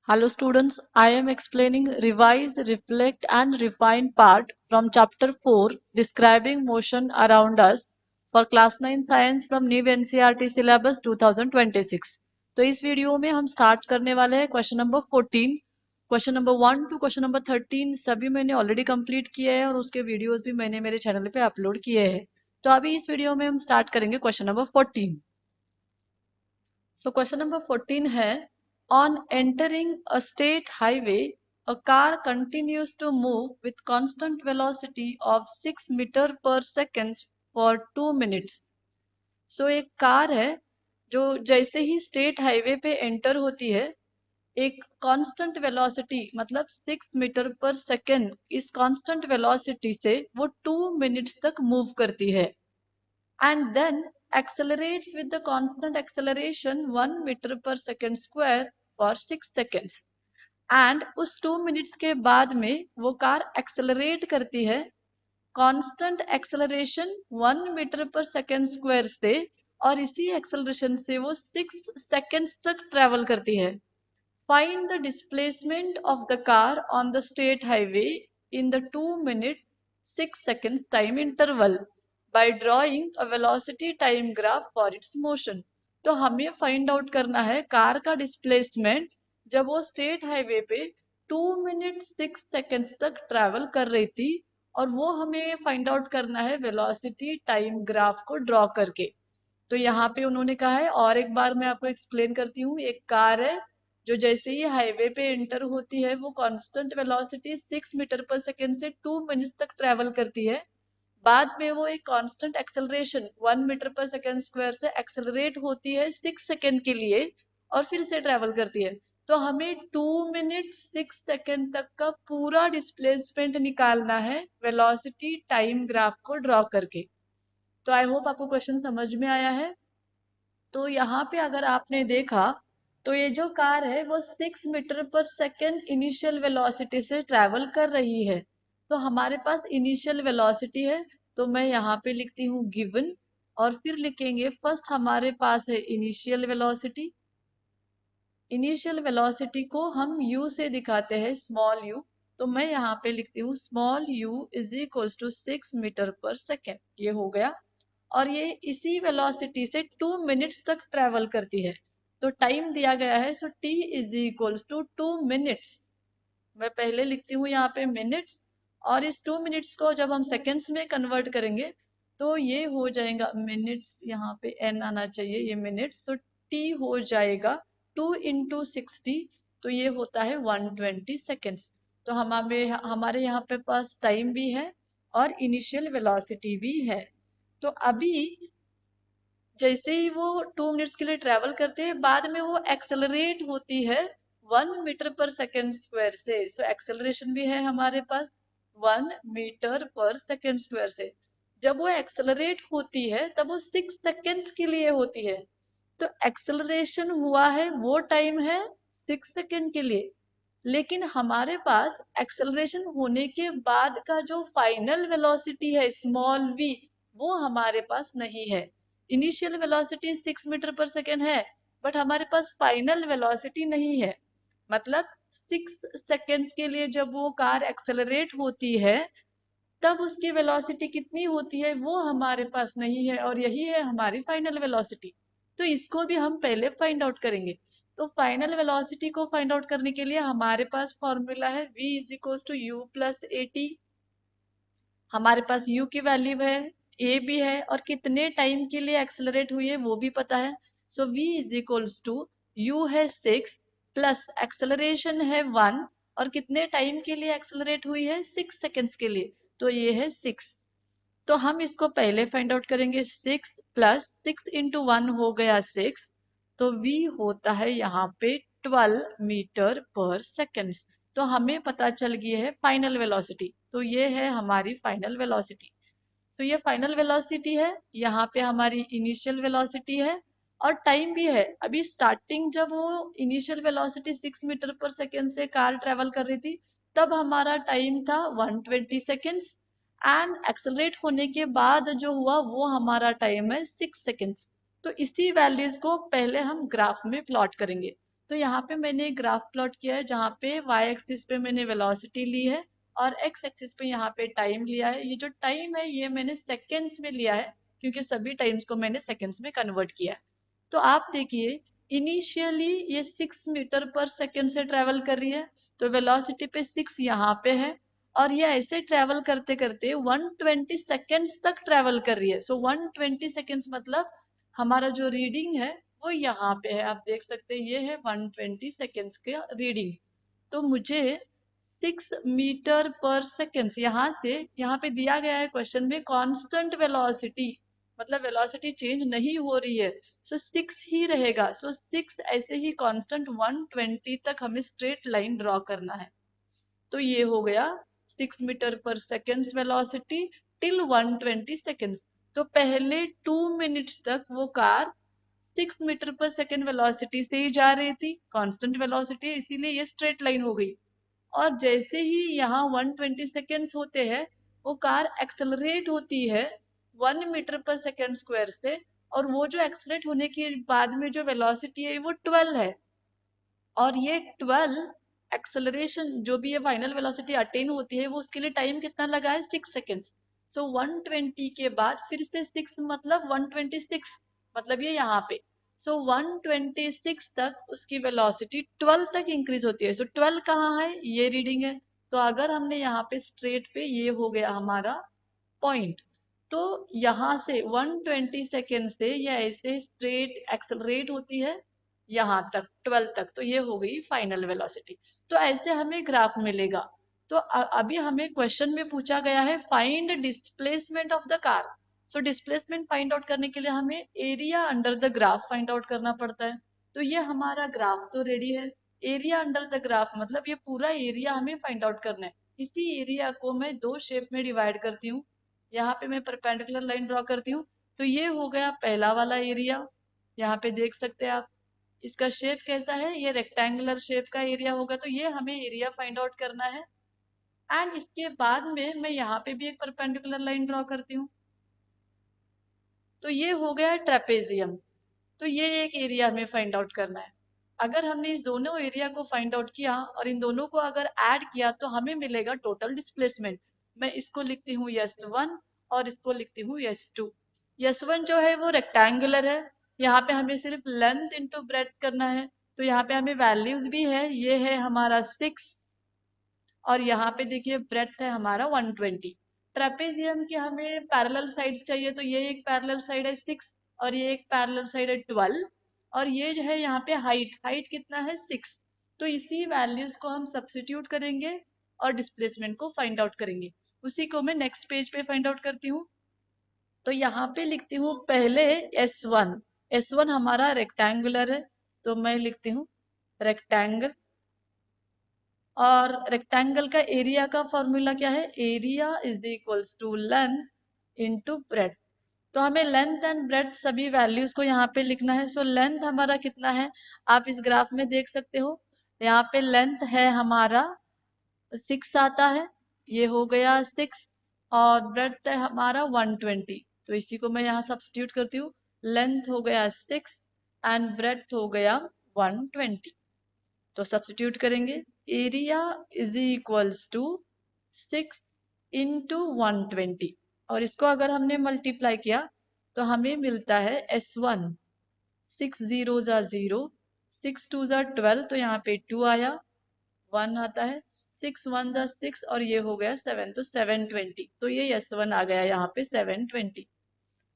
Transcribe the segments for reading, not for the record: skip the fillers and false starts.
Hello students, I am explaining revise, reflect and refine part from chapter 4 describing motion around us for class 9 science from new NCERT syllabus 2026। तो इस video में हम start करने वाले हैं question number 14। Question number 1 to question number 13 सभी मैंने already complete किए हैं और उसके वीडियोस भी मैंने मेरे चैनल पे अपलोड किए हैं। तो अभी इस वीडियो में हम स्टार्ट करेंगे question number 14। So question number 14 है on entering a state highway, a car continues to move with constant velocity of 6 meter per second for 2 minutes. So एक कार है जो जैसे ही स्टेट हाईवे पे एंटर होती है एक कांस्टेंट वेलोसिटी मतलब 6 मीटर पर सेकेंड इस कांस्टेंट वेलोसिटी से वो 2 मिनट्स तक मूव करती है and then accelerates with the constant acceleration 1 meter per second square for 6 seconds and उस 2 मिनट्स के बाद में वो कार एक्सेलरेट करती है constant acceleration 1 metre per second square से और इसी एक्सेलरेशन से वो 6 सेकेंड्स तक ट्रेवल करती है। Find the displacement of the car on the state highway in the 2 minute 6 seconds time interval by drawing a velocity time graph for its motion। तो हमें फाइंड आउट करना है कार का डिस्प्लेसमेंट जब वो स्टेट हाईवे पे 2 minute 6 seconds तक travel कर रही थी और वो हमें फाइंड आउट करना है वेलोसिटी टाइम ग्राफ को ड्रॉ करके। तो यहाँ पे उन्होंने कहा है और एक बार मैं आपको एक्सप्लेन करती हूँ। एक कार है जो जैसे ही हाईवे पे एंटर होती है वो constant velocity 6 metre per second से 2 मिनट्स तक ट्रेवल करती है। बाद में वो एक constant acceleration 1 metre per second square से एक्सेलरेट होती है 6 सेकेंड के लिए और फिर से ट्रेवल करती है। तो हमें 2 मिनट 6 सेकेंड तक का पूरा डिस्प्लेसमेंट निकालना है वेलोसिटी टाइम ग्राफ को ड्रॉ करके। तो आई होप आपको क्वेश्चन समझ में आया है। तो यहाँ पे अगर आपने देखा तो ये जो कार है वो 6 metre per second initial velocity से ट्रेवल कर रही है। तो हमारे पास इनिशियल वेलोसिटी है तो मैं यहाँ पे लिखती हूँ गिवन और फिर लिखेंगे फर्स्ट हमारे पास है इनिशियल वेलोसिटी। इनिशियल वेलोसिटी को हम u से दिखाते हैं स्मॉल u। तो मैं यहाँ पे लिखती हूँ small u is equals to 6 metre per second. ये हो गया और ये इसी वेलोसिटी से 2 मिनट्स तक ट्रेवल करती है। तो टाइम दिया गया है so t is equals to 2 minutes. मैं पहले लिखती हूँ यहाँ पे मिनट्स और इस 2 मिनट्स को जब हम सेकेंड्स में कन्वर्ट करेंगे तो ये हो जाएगा मिनट्स, यहाँ पे n आना चाहिए, ये मिनट्स। तो t हो जाएगा 2 इंटू 60 तो ये होता है 120 सेकेंड्स। तो हमारे यहाँ पे पास टाइम भी है और इनिशियल वेलोसिटी भी है। तो अभी जैसे ही वो 2 मिनट्स के लिए ट्रेवल करते हैं बाद में वो एक्सेलरेट होती है 1 मीटर पर सेकेंड स्क्वायर से। सो एक्सेलरेशन भी है हमारे पास 1 मीटर पर सेकेंड स्क्वायर से। जब वो एक्सेलरेट होती है तब वो 6 सेकेंड्स के लिए होती है। तो एक्सेलरेशन हुआ है वो टाइम है 6 सेकेंड के लिए, लेकिन हमारे पास एक्सेलरेशन होने के बाद का जो फाइनल वेलोसिटी है स्मॉल v वो हमारे पास नहीं है। Initial velocity 6 metre per second है बट हमारे पास फाइनल वेलोसिटी नहीं है। मतलब 6 सेकेंड्स के लिए जब वो कार एक्सेलरेट होती है तब उसकी वेलोसिटी कितनी होती है वो हमारे पास नहीं है और यही है हमारी फाइनल वेलोसिटी। तो इसको भी हम पहले फाइंड आउट करेंगे। तो फाइनल वेलोसिटी को फाइंड आउट करने के लिए हमारे पास फॉर्मूला है v is equal to u plus a t. हमारे पास u की वैल्यू है, a भी है और कितने टाइम के लिए एक्सेलरेट हुई है वो भी पता है। So v is equals to u है 6 प्लस एक्सेलरेशन है 1 और कितने टाइम के लिए एक्सेलरेट हुई है 6 सेकेंड्स के लिए। तो ये है 6। तो हम इसको पहले फाइंड आउट करेंगे 6 प्लस 6 इंटू 1 हो गया 6। तो v होता है यहाँ पे 12 मीटर पर सेकेंड। तो हमें पता चल गया है फाइनल वेलोसिटी। तो ये है हमारी फाइनल वेलोसिटी। तो ये फाइनल वेलोसिटी है, यहाँ पे हमारी इनिशियल वेलोसिटी है और टाइम भी है। अभी स्टार्टिंग जब वो initial velocity 6 metre per second से कार ट्रेवल कर रही थी तब हमारा टाइम था 120 सेकेंड्स एंड एक्सेलरेट होने के बाद जो हुआ वो हमारा टाइम है 6 सेकेंड्स। तो इसी वैल्यूज को पहले हम ग्राफ में प्लॉट करेंगे। तो यहाँ पे मैंने एक ग्राफ प्लॉट किया है जहाँ पे वाई एक्सिस पे मैंने वेलोसिटी ली है और एक्स एक्सिस पे यहाँ पे टाइम लिया है। ये जो टाइम है ये मैंने सेकेंड्स में लिया है क्योंकि सभी टाइम्स को मैंने सेकेंड्स में कन्वर्ट किया है। तो आप देखिए इनिशियली ये 6 मीटर पर सेकेंड से ट्रेवल कर रही है, तो वेलोसिटी पे 6 यहाँ पे है और ये ऐसे ट्रेवल करते करते 120 सेकेंड्स तक ट्रेवल कर रही है। सो 120 सेकेंड्स मतलब हमारा जो रीडिंग है वो यहाँ पे है, आप देख सकते हैं ये है 120 सेकेंड्स का रीडिंग। तो मुझे 6 मीटर पर सेकेंड यहाँ से यहाँ पे दिया गया है क्वेश्चन में कांस्टेंट वेलोसिटी, मतलब वेलोसिटी चेंज नहीं हो रही है, सो 6 ही रहेगा। सो 6 ऐसे ही कांस्टेंट 120 तक हमें स्ट्रेट लाइन ड्रॉ करना है। तो ये हो गया 6 metre per second velocity till 120 seconds. तो पहले 2 मिनट्स तक वो car 6 metre per second velocity से ही जा रही थी, कांस्टेंट वेलोसिटी है इसीलिए ये स्ट्रेट लाइन हो गई। और जैसे ही यहाँ 120 सेकेंड्स होते हैं वो कार एक्सेलरेट होती है 1 मीटर पर सेकेंड स्क्वायर से, और वो जो एक्सेलरेट होने के बाद में जो वेलोसिटी है वो 12 है। और ये 12 एक्सेलरेशन जो भी ये फाइनल वेलोसिटी अटेन होती है वो उसके लिए टाइम कितना लगा है 6 सेकेंड्स। सो 120 के बाद फिर से 6 मतलब 126, मतलब ये यहाँ पे। सो 126 तक उसकी वेलोसिटी 12 तक इंक्रीज होती है। सो 12 कहाँ है, ये रीडिंग है। तो अगर हमने यहाँ पे स्ट्रेट पे, ये हो गया हमारा पॉइंट। तो यहाँ से 120 सेकेंड से ये ऐसे स्ट्रेट एक्सेलरेट होती है यहाँ तक 12 तक, तो ये हो गई फाइनल वेलोसिटी। तो ऐसे हमें ग्राफ मिलेगा। तो अभी हमें क्वेश्चन में पूछा गया है find displacement of the car. So displacement find out करने के लिए हमें area under the graph find out करना पड़ता है। तो ये हमारा ग्राफ तो रेडी है। एरिया अंडर द ग्राफ मतलब ये पूरा एरिया हमें फाइंड आउट करना है। इसी एरिया को मैं दो शेप में डिवाइड करती हूँ। यहाँ पे मैं परपेंडिकुलर लाइन ड्रॉ करती हूँ। तो ये हो गया पहला वाला एरिया, यहाँ पे देख सकते हैं आप। इसका शेप कैसा है, ये रेक्टेंगुलर शेप का एरिया होगा, तो ये हमें एरिया फाइंड आउट करना है। एंड इसके बाद में मैं यहाँ पे भी एक परपेंडिकुलर लाइन ड्रॉ करती हूँ। तो ये हो गया ट्रेपेजियम। तो ये एक एरिया हमें फाइंड आउट करना है। अगर हमने इस दोनों एरिया को फाइंड आउट किया और इन दोनों को अगर ऐड किया तो हमें मिलेगा टोटल डिस्प्लेसमेंट। मैं इसको लिखती हूँ S1 और इसको लिखती हूँ S2। S1 जो है वो रेक्टेंगुलर है, यहाँ पे हमें सिर्फ लेंथ इंटू ब्रेड्थ करना है। तो यहाँ पे हमें वैल्यूज भी है, ये है हमारा 6 और यहाँ पे देखिए ब्रेड्थ है हमारा 120। ट्रेपेजियम की हमें पैरेलल साइड्स चाहिए, तो ये एक पैरेलल साइड है 6 और ये एक पैरेलल साइड है 12, और ये जो है यहाँ पे हाइट, हाइट कितना है 6। तो इसी वैल्यूज को हम सब्स्टिट्यूट करेंगे और डिस्प्लेसमेंट को फाइंड आउट करेंगे। उसी को मैं नेक्स्ट पेज पे फाइंड आउट करती हूँ। तो यहाँ पे लिखती हूँ पहले S1। S1 हमारा रेक्टेंगुलर है, तो मैं लिखती हूँ रेक्टेंगल। और रेक्टेंगल का एरिया का फॉर्मूला क्या है, area is equals to length into breadth. तो हमें लेंथ एंड ब्रेड्थ सभी वैल्यूज को यहाँ पे लिखना है। सो लेंथ हमारा कितना है, आप इस ग्राफ में देख सकते हो। यहाँ पे लेंथ है हमारा 6 आता है, ये हो गया 6, और ब्रेड्थ है हमारा 120। तो इसी को मैं यहाँ सब्स्टिट्यूट करती हूँ। लेंथ हो गया 6 एंड ब्रेड्थ हो गया 120। तो सब्स्टिट्यूट करेंगे, area is equals to 6 into 120, और इसको अगर हमने मल्टीप्लाई किया तो हमें मिलता है S1। 6 जीरो जा 0, 6 टू जा 12, तो यहाँ पे 2 आया, 1 आता है, 6 1 जा 6 और ये हो गया 7, तो 720। तो ये S1 आ गया यहाँ पे 720।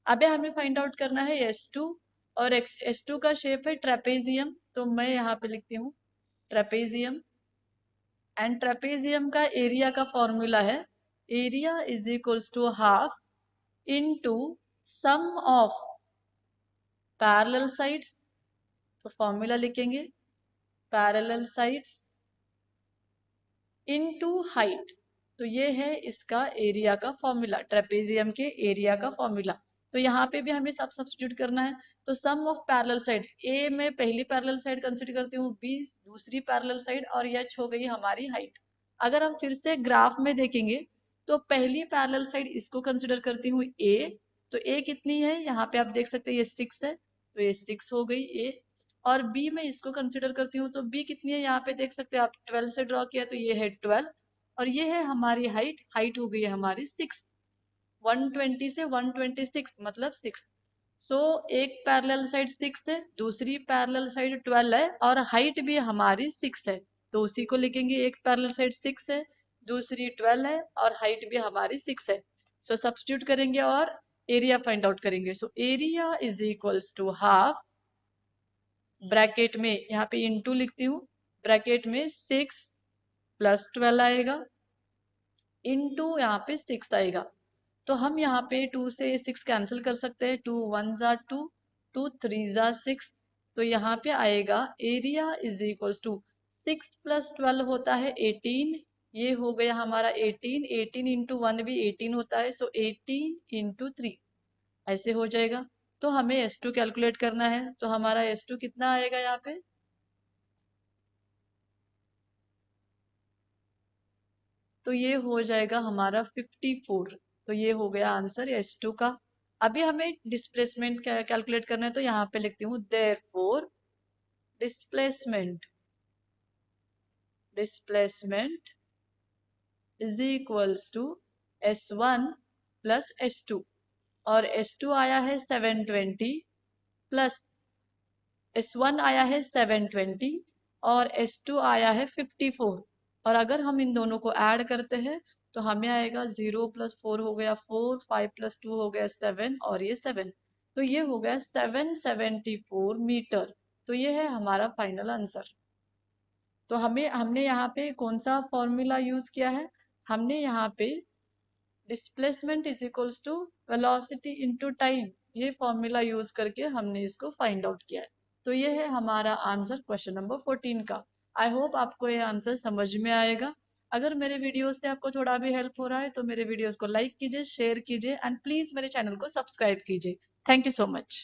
अबे हमें फाइंड आउट करना है S2, और S2 का शेप है ट्रेपेजियम, तो मैं यहाँ पे लिखती हूँ ट्रेपेजियम। एंड ट्रेपेजियम का एरिया का फॉर्मूला है, area is equals to half into sum of parallel sides. तो फॉर्मूला लिखेंगे पैरेलल साइड्स इनटू हाइट। तो ये है इसका एरिया का फॉर्मूला, ट्रेपेजियम के एरिया का फॉर्मूला। तो यहाँ पे भी हमें सब सब्स्टिट्यूट करना है। तो सम ऑफ पैरेलल साइड, ए में पहली पैरेलल साइड कंसीडर करती हूँ, बी दूसरी पैरेलल साइड, और एच हो गई हमारी हाइट। अगर हम फिर से ग्राफ में देखेंगे तो पहली पैरेलल साइड इसको कंसीडर करती हूँ ए। तो ए कितनी है, यहाँ पे आप देख सकते हैं ये 6 है, तो ये 6 हो गई ए। और बी मैं इसको कंसिडर करती हूँ, तो बी कितनी है यहाँ पे देख सकते हो आप, 12 से ड्रॉ किया तो ये है 12, और ये है हमारी हाइट, हाइट हो गई है हमारी 6, 120 से 126 मतलब 6। सो एक पैरेलल साइड 6 है, दूसरी पैरेलल साइड 12 है, और हाइट भी हमारी 6 है, तो उसी को लिखेंगे, एक पैरेलल साइड 6 है, दूसरी 12 है, और हाइट भी हमारी 6 है। सो सब्स्टिट्यूट करेंगे और एरिया फाइंड आउट करेंगे। So area is equals to half, bracket में यहाँ पे इंटू लिखती हूँ, ब्रैकेट में 6 प्लस 12 आएगा, इंटू यहाँ पे 6 आएगा। तो हम यहाँ पे 2 से 6 कैंसिल कर सकते हैं, 2 1 ज़ा 2, 2 3 ज़ा 6, तो यहाँ पे आएगा area is equals to 6 plus 12 होता है 18, ये हो गया हमारा 18, 18 इंटू 1 भी 18 होता है, सो 18 इंटू 3 ऐसे हो जाएगा। तो हमें S2 कैलकुलेट करना है, तो हमारा S2 कितना आएगा यहाँ पे, तो ये हो जाएगा हमारा 54। तो ये हो गया आंसर S2 का। अभी हमें डिस्प्लेसमेंट कैलकुलेट करना है, तो यहाँ पे लिखती हूँ therefore displacement, displacement is equals to S1 plus S2, और S2 आया है 720 प्लस S1 आया है 720 और S2 आया है 54, और अगर हम इन दोनों को ऐड करते हैं तो हमें आएगा 0 प्लस 4 हो गया 4, 5 प्लस 2 हो गया 7, और ये 7, तो ये हो गया 774 मीटर। तो ये है हमारा फाइनल आंसर। तो हमने यहाँ पे कौन सा फॉर्मूला यूज किया है, हमने यहाँ पे displacement is equals to velocity into time, ये फॉर्मूला यूज करके हमने इसको फाइंड आउट किया है। तो ये है हमारा आंसर क्वेश्चन नंबर 14 का। आई होप आपको ये आंसर समझ में आएगा। अगर मेरे वीडियो से आपको थोड़ा भी हेल्प हो रहा है तो मेरे वीडियोस को लाइक कीजिए, शेयर कीजिए, एंड प्लीज मेरे चैनल को सब्सक्राइब कीजिए। Thank you so much.